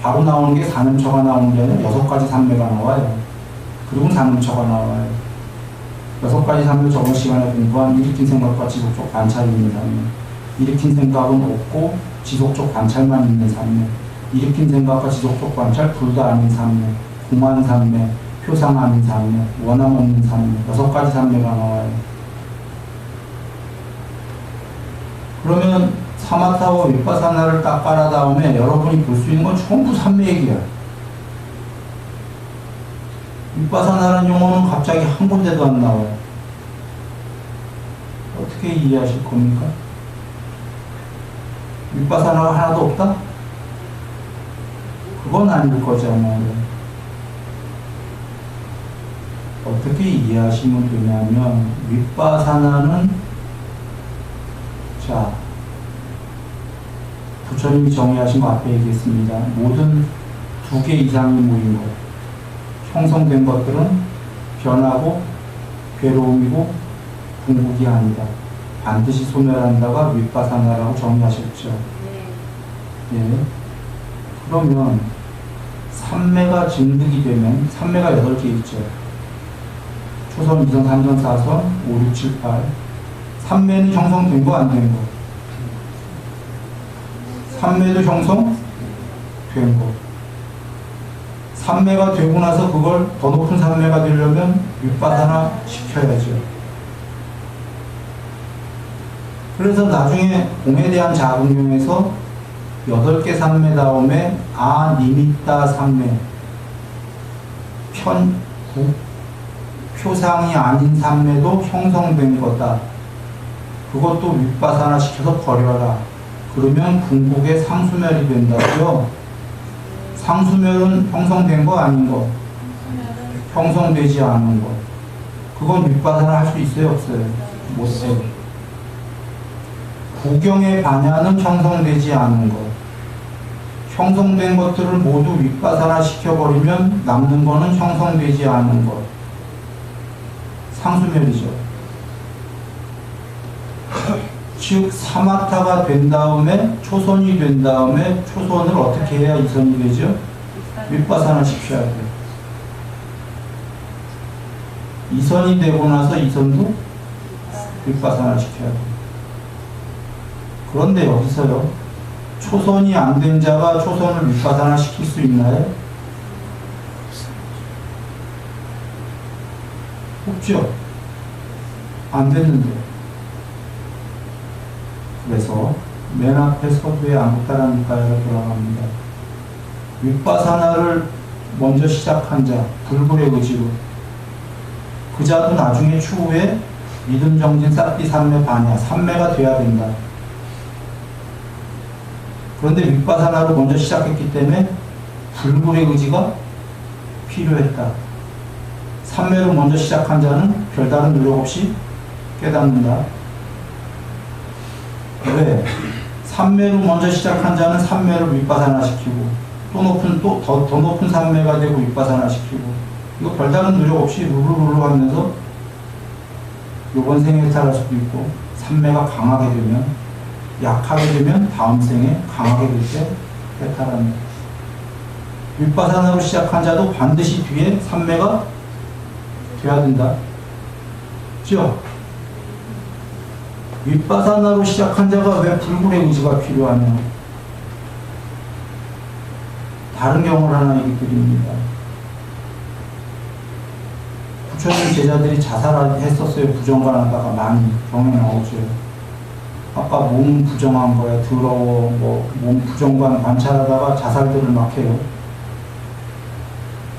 바로 나오는 게 산음처가 나오는 게 아니라 6가지 산매가 나와요. 그리고 산음처가 나와요. 6가지 산매 저번 시간에 공부한 일으킨 생각과 지속적 관찰이 있는 산매. 일으킨 생각은 없고 지속적 관찰만 있는 산매. 일으킨 생각과 지속적 관찰 둘 다 아닌 산매. 공한 산매, 표상 아닌 산매, 원함 없는 산매. 6가지 산매가 나와요. 그러면 사마타와 윗바사나를 딱 깔아 다음에 여러분이 볼 수 있는 건 전부 산매 얘기야. 윗바사나라는 용어는 갑자기 한 군데도 안 나와요. 어떻게 이해하실 겁니까? 윗바사나가 하나도 없다? 그건 아닐 거잖아요. 어떻게 이해하시면 되냐면 윗바사나는 자 부처님이 정의하신 거 앞에 얘기했습니다. 모든 2개 이상이 모인 것, 형성된 것들은 변하고 괴로움이고 궁극이 아니다. 반드시 소멸한다가 윗바사나라고 정의하셨죠. 예. 그러면 삼매가 증득이 되면 삼매가 8개 있죠. 초선, 2선, 3선, 4선, 5, 6, 7, 8. 삼매는 형성된 거 안 된 거? 삼매도 형성된 거. 삼매가 되고 나서 그걸 더 높은 삼매가 되려면 윗바사나 시켜야죠. 그래서 나중에 공에 대한 자궁경에서 8개 삼매 다음에 아니미따 삼매, 표상이 아닌 삼매도 형성된 거다. 그것도 윗바사나 시켜서 버려라. 그러면 궁극의 상수멸이 된다고요. 상수멸은 형성된 거 아닌 거? 형성되지 않은 거. 그건 윗바사나 할 수 있어요, 없어요? 못 써요. 구경의 반야는 형성되지 않은 것. 형성된 것들을 모두 윗바사나 시켜버리면 남는 거는 형성되지 않은 것. 상수멸이죠. 즉 사마타가 된 다음에 초선이 된 다음에 초선을 어떻게 해야 이선이 되죠? 윗바사나 시켜야 돼요. 이선이 되고 나서 이선도 윗바사나 시켜야 돼요. 그런데 여기서요, 초선이 안 된 자가 초선을 윗바사나 시킬 수 있나요? 없죠. 안 됐는데. 그래서 맨 앞에 서두에 안국다라니까요 돌아갑니다. 윗바사나를 먼저 시작한 자, 불굴의 의지로 그 자도 나중에 추후에 믿음 정진 싹비 삼매 반야, 삼매가 돼야 된다. 그런데 윗바사나로 먼저 시작했기 때문에 불굴의 의지가 필요했다. 삼매로 먼저 시작한 자는 별다른 노력 없이 깨닫는다. 왜? 삼매로 먼저 시작한 자는 삼매를 윗바사나 시키고 더 높은 삼매가 되고 윗바사나 시키고 이거 별다른 노력 없이 룰루룰루 하면서 요번 생에 해탈할 수도 있고 삼매가 강하게 되면 약하게 되면 다음 생에 강하게 될 때 해탈합니다. 윗바사나로 시작한 자도 반드시 뒤에 삼매가 돼야 된다. 그죠? 윗바사나로 시작한 자가 왜 불굴의 의지가 필요하냐? 다른 경우를 하나 얘기 드립니다. 부처님 제자들이 자살했었어요. 부정관하다가 많이 경에 나오죠. 아까 몸 부정한 거야. 더러워. 몸 부정관 관찰하다가 자살들을 막 해요.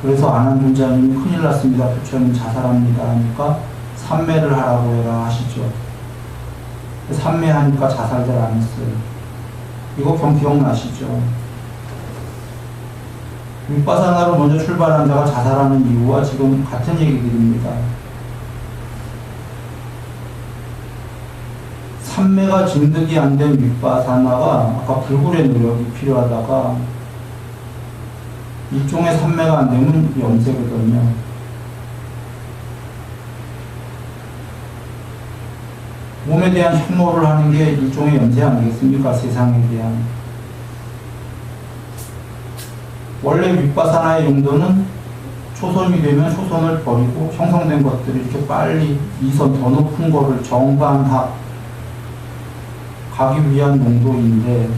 그래서 아난존자님이 큰일 났습니다. 부처님 자살합니다. 하니까 삼매를 하라고 해라 하시죠. 삼매하니까 자살들 안 했어요. 이거 기억나시죠? 윗바사나로 먼저 출발한 자가 자살하는 이유와 지금 같은 얘기들입니다. 삼매가 증득이 안 된 윗바사나가 아까 불굴의 노력이 필요하다가 일종의 삼매가 안 되면 염세거든요. 몸에 대한 혐오를 하는 게 일종의 염세 아니겠습니까? 세상에 대한. 원래 윗바사나의 용도는 초선이 되면 초선을 버리고 형성된 것들을 이렇게 빨리 이선 더 높은 거를 정반합 가기 위한 용도인데,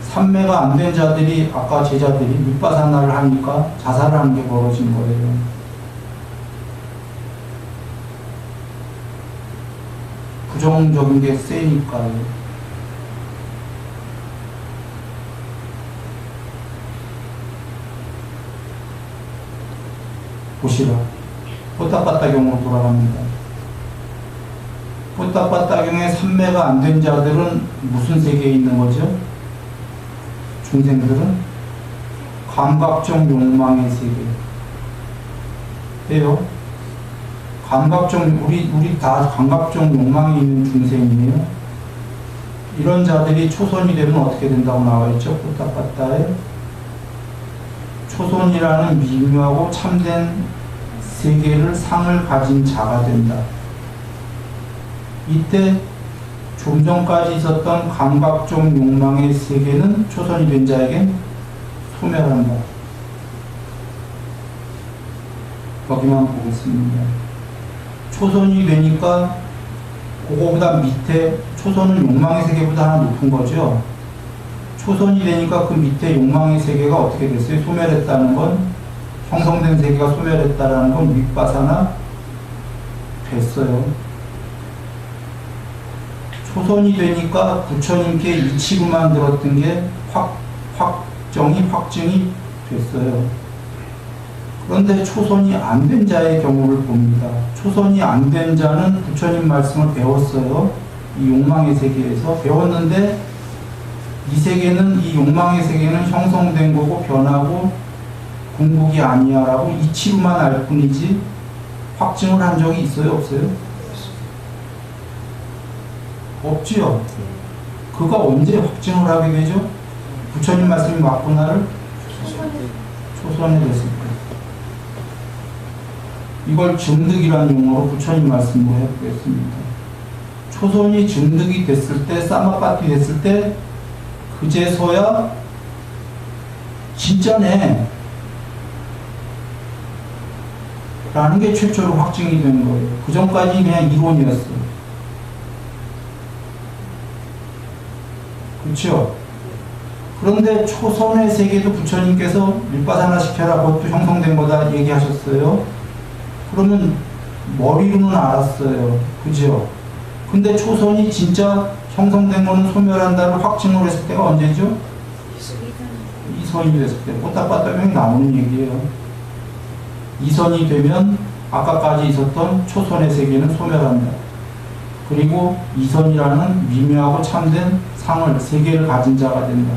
삼매가 안 된 자들이, 아까 제자들이 윗바사나를 하니까 자살을 하는 게 벌어진 거예요. 부정적인 게 세니까요. 보시라. 뽀딱빠딱경으로 돌아갑니다. 뽀딱빠딱경의 삼매가 안 된 자들은 무슨 세계에 있는 거죠? 중생들은 감각적 욕망의 세계예요. 감각적, 우리 다 감각적 욕망이 있는 중생이에요. 이런 자들이 초선이 되면 어떻게 된다고 나와 있죠? 뽀딱빠딱에 초선이라는 미묘하고 참된 세계를 상을 가진 자가 된다. 이때 좀 전까지 있었던 감각적 욕망의 세계는 초선이 된 자에겐 소멸한다. 여기만 보겠습니다. 초선이 되니까 그거보다 밑에, 초선은 욕망의 세계보다 하나 높은 거죠. 초선이 되니까 그 밑에 욕망의 세계가 어떻게 됐어요? 소멸했다는 건, 형성된 세계가 소멸했다는 건 윗바사나 됐어요. 초선이 되니까 부처님께 이치구만 들었던 게 확증이 됐어요. 그런데 초선이 안 된 자의 경우를 봅니다. 초선이 안 된 자는 부처님 말씀을 배웠어요. 이 욕망의 세계에서 배웠는데, 이 세계는, 이 욕망의 세계는 형성된 거고 변하고 궁극이 아니야 라고 이치로만 알 뿐이지 확증을 한 적이 있어요? 없어요? 없지요. 그가 언제 확증을 하게 되죠? 부처님 말씀이 맞구나를 초선에 됐을 때. 이걸 증득이라는 용어로 부처님 말씀으로 해보겠습니다. 초선이 증득이 됐을 때, 사마파티 됐을 때, 그제서야 진짜네 라는 게 최초로 확증이 되는 거예요. 그 전까지 그냥 이론이었어요. 그렇죠? 그런데 초선의 세계도 부처님께서 윗바사나 시켜라, 그것도 형성된 거다 얘기하셨어요. 그러면 머리로는 알았어요. 그죠? 근데 초선이 진짜 형성된 거는 소멸한다를 확증을 했을 때가 언제죠? 이선이 됐을 때. 뽀딱빠딱이 나오는 얘기예요. 이선이 되면 아까까지 있었던 초선의 세계는 소멸한다. 그리고 이선이라는 미묘하고 참된 상을, 세계를 가진 자가 된다.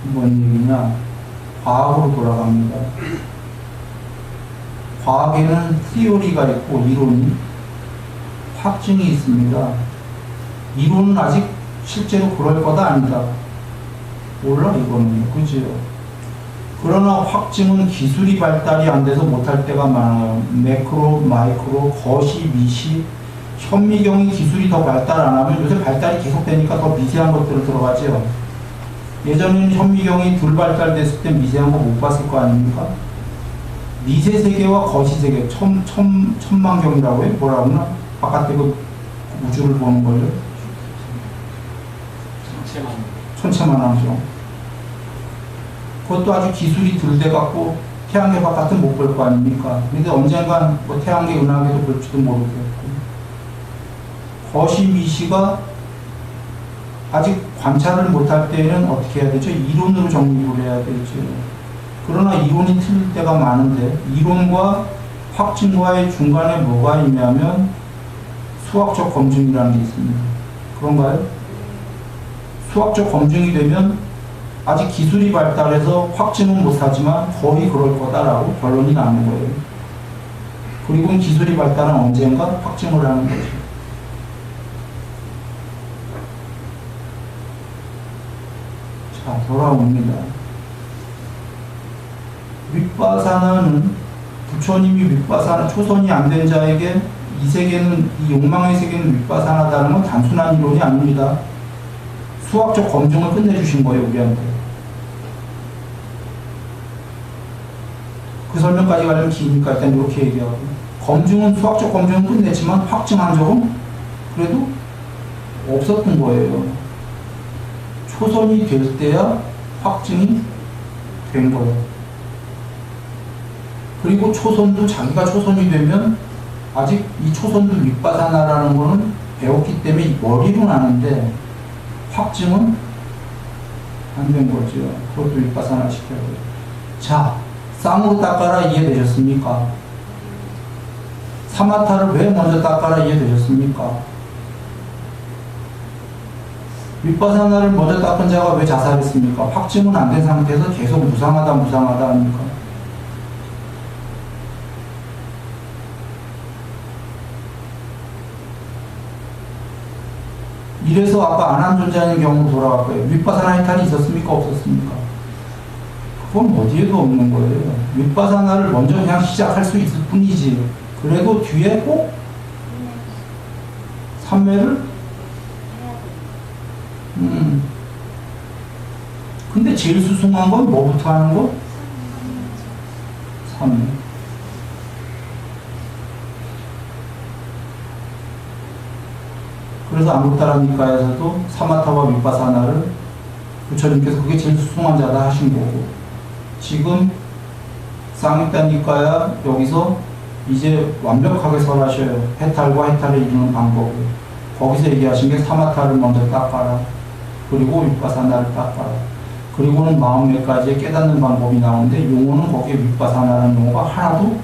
뭔 얘기냐? 과학으로 돌아갑니다. 과학에는 티오리가 있고 이론이, 확증이 있습니다. 이론은 아직 실제로 그럴 거다 아니다. 몰라 이거는. 그죠? 그러나 확증은 기술이 발달이 안 돼서 못할 때가 많아요. 매크로, 마이크로, 거시, 미시, 현미경이 기술이 더 발달 안 하면, 요새 발달이 계속되니까 더 미세한 것들을 들어가죠. 예전에는 현미경이 덜 발달됐을 때 미세한 거 못 봤을 거 아닙니까? 미세 세계와 거시 세계, 천만경이라고 해요? 뭐라고 하나? 바깥에 그 우주를 보는 거죠. 천체만하죠. 그것도 아주 기술이 덜 돼갖고 태양계 바깥은 못 볼 거 아닙니까? 근데 언젠간 뭐 태양계 은하계도 볼지도 모르겠고. 거시 미시가 아직 관찰을 못할 때에는 어떻게 해야 되죠? 이론으로 정립을 해야 되죠. 그러나 이론이 틀릴 때가 많은데, 이론과 확증과의 중간에 뭐가 있냐면 수학적 검증이라는 게 있습니다. 그런가요? 수학적 검증이 되면 아직 기술이 발달해서 확증은 못하지만 거의 그럴 거다라고 결론이 나는 거예요. 그리고 기술이 발달한 언젠가 확증을 하는 거죠. 자, 돌아옵니다. 윗바사나는, 부처님이 윗바사나, 초선이 안 된 자에게 이 세계는, 이 욕망의 세계는 윗바사나다는 건 단순한 이론이 아닙니다. 수학적 검증을 끝내주신 거예요, 우리한테. 그 설명까지 가려면 기니까 일단 이렇게 얘기하고, 검증은, 수학적 검증은 끝냈지만 확증한 적은 그래도 없었던 거예요. 초선이 될 때야 확증이 된 거예요. 그리고 초선도 자기가 초선이 되면 아직 이 초선도 윗바사나라는 거는 배웠기 때문에 머리로는 아는데 확증은 안 된 거죠. 그것도 윗바사나 시켜야 돼요. 자, 쌍으로 닦아라 이해되셨습니까? 사마타를 왜 먼저 닦아라 이해되셨습니까? 윗바사나를 먼저 닦은 자가 왜 자살했습니까? 확증은 안 된 상태에서 계속 무상하다 합니까? 이래서 아까 안한존재하는 경우로 돌아갈 거예요. 윗바사나 해탈이 있었습니까? 없었습니까? 그건 어디에도 없는 거예요. 윗바사나를 먼저 그냥 시작할 수 있을 뿐이지. 그래도 뒤에 꼭 삼매를 근데 제일 수승한 건 뭐부터 하는 거? 삼매. 그래서 아무따라니까에서도 사마타와 윗바사나를 부처님께서 그게 제일 수승한 자다 하신 거고, 지금 쌍익다니까야 여기서 이제 완벽하게 설하셔요. 해탈과 해탈을 이루는 방법을. 거기서 얘기하신 게 사마타를 먼저 닦아라. 그리고 윗바사나를 닦아라. 그리고는 마음에까지 깨닫는 방법이 나오는데, 용어는 거기에 윗바사나라는 용어가 하나도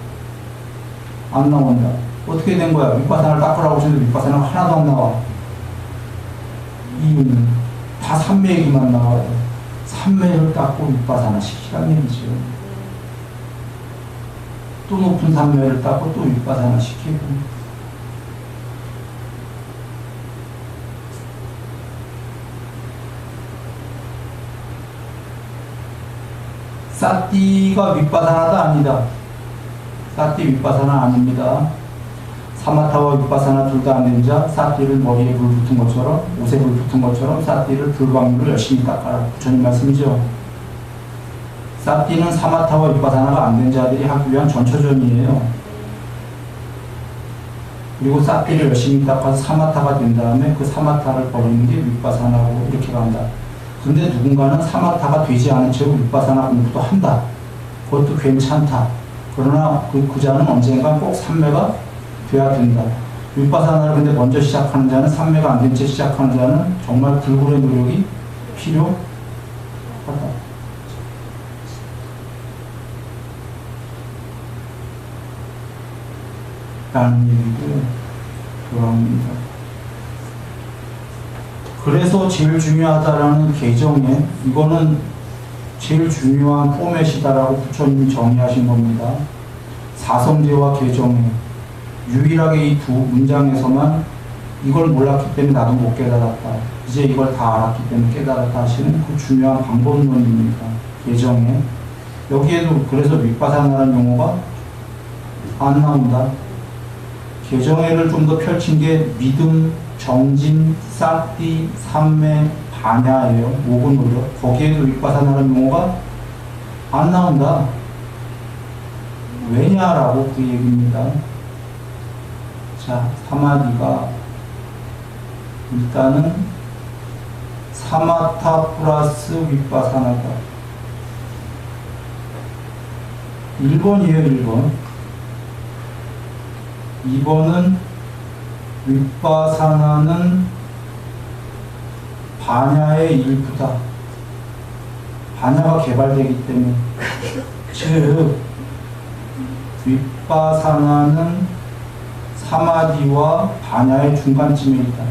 안 나온다. 어떻게 된 거야? 윗바사나를 닦으라고 하시는데 윗바사나가 하나도 안 나와. 이유는 다 삼매 얘기만 나와요. 삼매를 닦고 윗바사나 시키란 얘기죠. 또 높은 삼매를 닦고 또 윗바사나 시키고. 사띠가 윗바사나다 아니다. 사띠 윗바사나 아닙니다. 사마타와 윗바사나 둘 다 안 된 자, 사띠를 머리에 불 붙은 것처럼, 옷에 불 붙은 것처럼 사띠를 불광유로 열심히 닦아라. 부처님 말씀이죠. 사띠는 사마타와 윗바사나가 안 된 자들이 하기 위한 전초전이에요. 그리고 사띠를 열심히 닦아서 사마타가 된 다음에 그 사마타를 버리는 게 윗바사나고 이렇게 간다. 근데 누군가는 사마타가 되지 않은 채로 윗바사나 공부도 한다. 그것도 괜찮다. 그러나 그 자는 언젠가 꼭 삼매가 돼야 된다. 윗바사나를 근데 먼저 시작하는 자는, 삼매가 안 된 채 시작하는 자는 정말 불굴의 노력이 필요하다. 라는 얘기를 돌아옵니다. 그래서 제일 중요하다라는 개정에, 이거는 제일 중요한 포맷이다라고 부처님이 정의하신 겁니다. 사성제와 개정에 유일하게 이 두 문장에서만 이걸 몰랐기 때문에 나도 못 깨달았다, 이제 이걸 다 알았기 때문에 깨달았다 하시는 그 중요한 방법론입니다. 개정에. 여기에도 그래서 윗바사나라는 용어가 안 나온다. 개정회를 좀 더 펼친 게 믿음, 정진, 사띠, 삼매, 반야예요. 모근 노력. 거기에도 윗바사나라는 용어가 안 나온다. 왜냐라고 그 얘기입니다. 자, 사마디가 일단은 사마타 플러스 윗바사나다. 1번이에요, 1번. 2번은 윗바사나는 반야의 일부다. 반야가 개발되기 때문에. 즉, 윗바사나는 사마디와 반야의 중간쯤에 있다.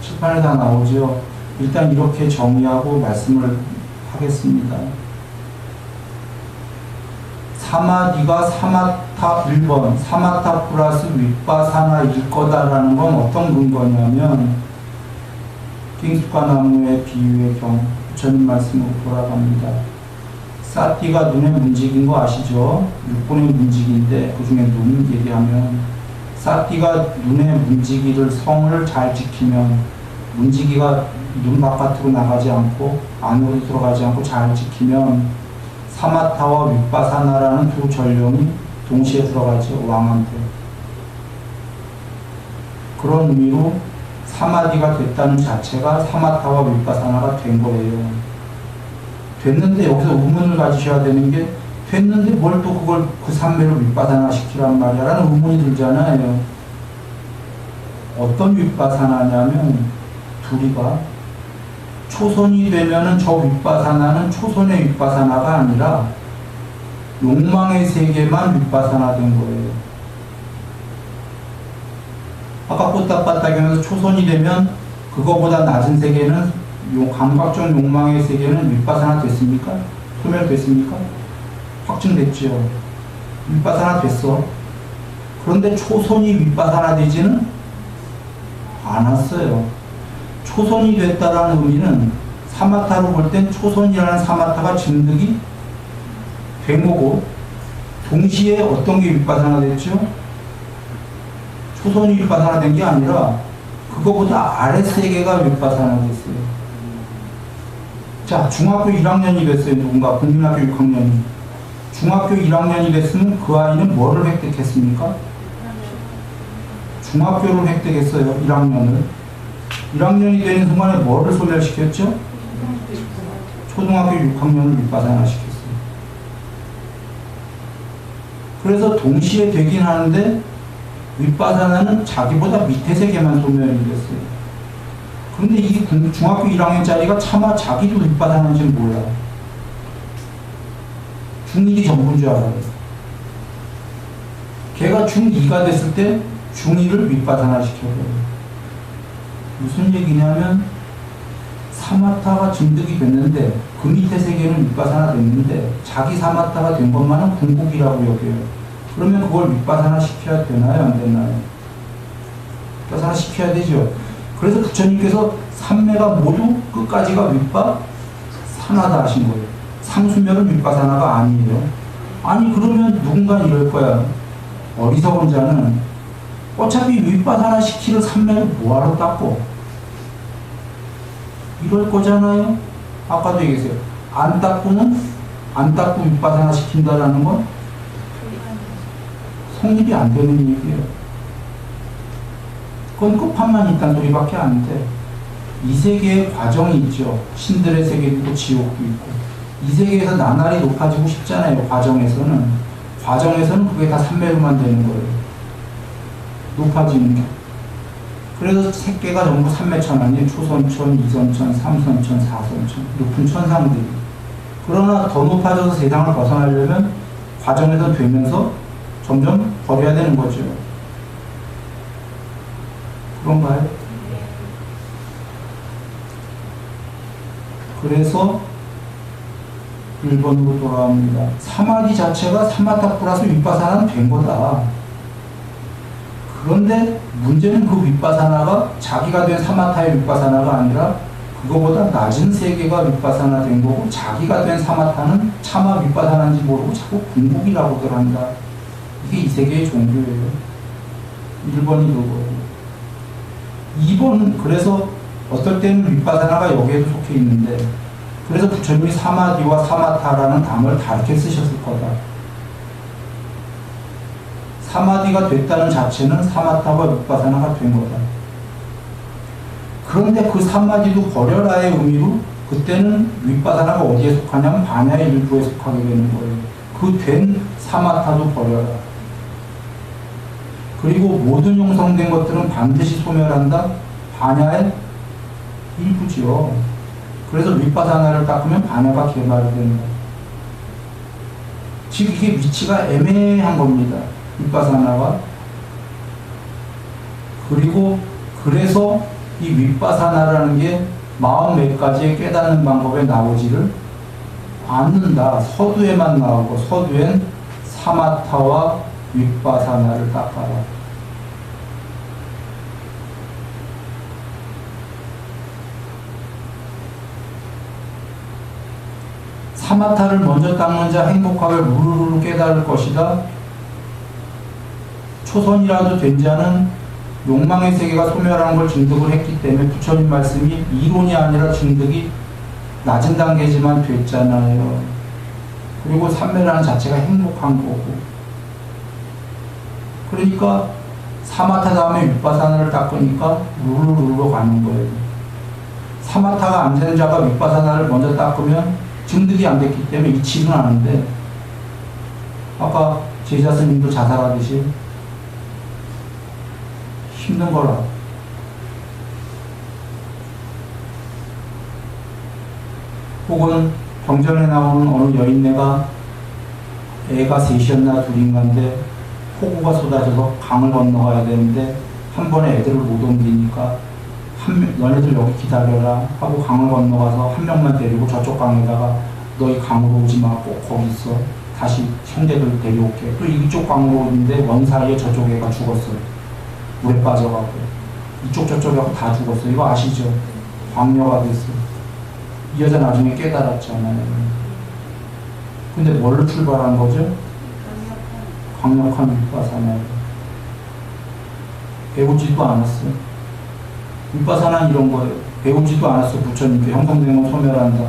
칠판에 다 나오죠. 일단 이렇게 정의하고 말씀을 하겠습니다. 사마디가 사마타 1번, 사마타 플러스 윗바사나일 거다라는 건 어떤 근거냐면, 킹수가나무의 비유의 경우, 부처님 말씀으로 돌아갑니다. 사티가 눈의 문직인 거 아시죠? 6분의 문직인데 그 중에 눈 얘기하면 사티가 눈의 문지기를 성을 잘 지키면 문지기가 눈 바깥으로 나가지 않고 안으로 들어가지 않고 잘 지키면 사마타와 윗바사나라는 두 전령이 동시에 들어가죠. 왕한테. 그런 의미로 사마디가 됐다는 자체가 사마타와 윗바사나가 된 거예요. 됐는데 여기서 의문을 가지셔야 되는 게 됐는데 뭘 또 그걸 그 삼매를 윗바사나 시키란 말이야 라는 의문이 들잖아요. 어떤 윗바사나냐면 둘이가 초손이 되면은 저 윗바사나는 초손의 윗바사나가 아니라 욕망의 세계만 윗바사나 된 거예요. 아까 뽀딱빠딱하면서 초손이 되면 그거보다 낮은 세계는 감각적 욕망의 세계는 윗바사나 됐습니까? 소멸됐습니까? 확증됐죠. 윗바사나 됐어. 그런데 초손이 윗바사나 되지는 않았어요. 초손이 됐다라는 의미는 사마타로 볼 땐 초손이라는 사마타가 증득이 된 거고 동시에 어떤 게 윗바사나 됐죠? 초손이 윗바사나 된 게 아니라 그거보다 아래 세계가 윗바사나 됐어요. 자, 중학교 1학년이 됐어요. 누군가 국민학교 6학년이. 중학교 1학년이 됐으면 그 아이는 뭐를 획득했습니까? 중학교를 획득했어요. 1학년을. 1학년이 되는 순간에 뭐를 소멸시켰죠? 초등학교 6학년을 윗바사나 시켰어요. 그래서 동시에 되긴 하는데 윗바사나는 자기보다 밑에 세계만 소멸이 됐어요. 그런데 이 중학교 1학년짜리가 차마 자기도 윗바사나인지는 몰라요. 중1이 전부인 줄 알아요. 걔가 중2가 됐을 때 중1을 윗바사나 시켜버려요. 무슨 얘기냐면 사마타가 증득이 됐는데 그 밑에 세계는 윗바사나 됐는데 자기 사마타가 된 것만은 궁극이라고 여겨요. 그러면 그걸 윗바사나 시켜야 되나요? 안 되나요? 윗바사나 시켜야 되죠. 그래서 부처님께서 삼매가 모두 끝까지가 윗바사나다 하신 거예요. 상수멸은 윗바사나가 아니에요. 아니 그러면 누군가 이럴 거야. 어리석은 자는 어차피 윗바사나 시키는 삼매를 뭐하러 닦고 이럴 거잖아요. 아까도 얘기했어요. 안 닦고 윗바사나 시킨다라는 건 성립이 안 되는 얘기예요. 그건 끝판만 있다는 소리밖에 안 돼. 이 세계에 과정이 있죠. 신들의 세계도 있고 지옥도 있고. 이 세계에서 나날이 높아지고 싶잖아요. 과정에서는 그게 다 삼매로만 되는 거예요. 높아지는 게. 그래서 색계가 전부 삼매천왕이에요. 초선천, 이선천, 삼선천, 사선천. 높은 천상들이. 그러나 더 높아져서 세상을 벗어나려면 과정에서 되면서 점점 버려야 되는 거죠. 그런가요? 그래서 1번으로 돌아옵니다. 사마디 자체가 사마타 플러스 윗바사나는 된 거다. 그런데 문제는 그 윗바사나가 자기가 된 사마타의 윗바사나가 아니라 그거보다 낮은 세계가 윗바사나 된 거고 자기가 된 사마타는 차마 윗바사나인지 모르고 자꾸 궁극이라고들 한다. 이게 이 세계의 종교예요. 1번이 그거예요. 2번은 그래서 어떨 때는 윗바사나가 여기에도 속해 있는데 그래서 부처님이 사마디와 사마타라는 단어를 다르게 쓰셨을 거다. 사마디가 됐다는 자체는 사마타와 윗바사나가 된 거다. 그런데 그 사마디도 버려라의 의미로 그때는 윗바사나가 어디에 속하냐면 반야의 일부에 속하게 되는 거예요. 그 된 사마타도 버려라. 그리고 모든 형성된 것들은 반드시 소멸한다. 반야의 일부지요. 그래서 윗바사나를 닦으면 반야가 개발된다. 즉 이게 위치가 애매한 겁니다. 윗바사나가. 그리고 그래서 이 윗바사나라는 게 44가지의 깨닫는 방법에 나오지를 않는다. 서두에만 나오고 서두엔 사마타와 윗바사나를 닦아라. 사마타를 먼저 닦는 자 행복하게 무르르 깨달을 것이다. 초선이라도 된 자는 욕망의 세계가 소멸하는 걸 증득을 했기 때문에 부처님 말씀이 이론이 아니라 증득이 낮은 단계지만 됐잖아요. 그리고 삼매라는 자체가 행복한 거고. 그러니까 사마타 다음에 윗바사나를 닦으니까 룰루룰루 가는 거예요. 사마타가 안 되는 자가 윗바사나를 먼저 닦으면 증득이 안 됐기 때문에 이치는 않은데, 아까 제자 스님도 자살하듯이 힘든 거라. 혹은 경전에 나오는 어느 여인네가 애가 셋이었나 둘인가인데 폭우가 쏟아져서 강을 건너가야 되는데 한 번에 애들을 못 옮기니까 너네들 여기 기다려라 하고 강을 건너가서 한 명만 데리고 저쪽 강에다가 너희 강으로 오지 마, 꼭 거기 있어, 다시 형제들 데려올게. 또 이쪽 강으로 오는데 원 사이에 저쪽 애가 죽었어요. 물에 빠져가고 이쪽 저쪽 애가 다 죽었어요. 이거 아시죠? 광녀가 됐어요. 이 여자 나중에 깨달았잖아요. 근데 뭘 출발한 거죠? 강력한 윗바사나예요. 배우지도 않았어요. 윗바사나는 이런 거예요. 배우지도 않았어. 부처님께 형성된 건 소멸한다.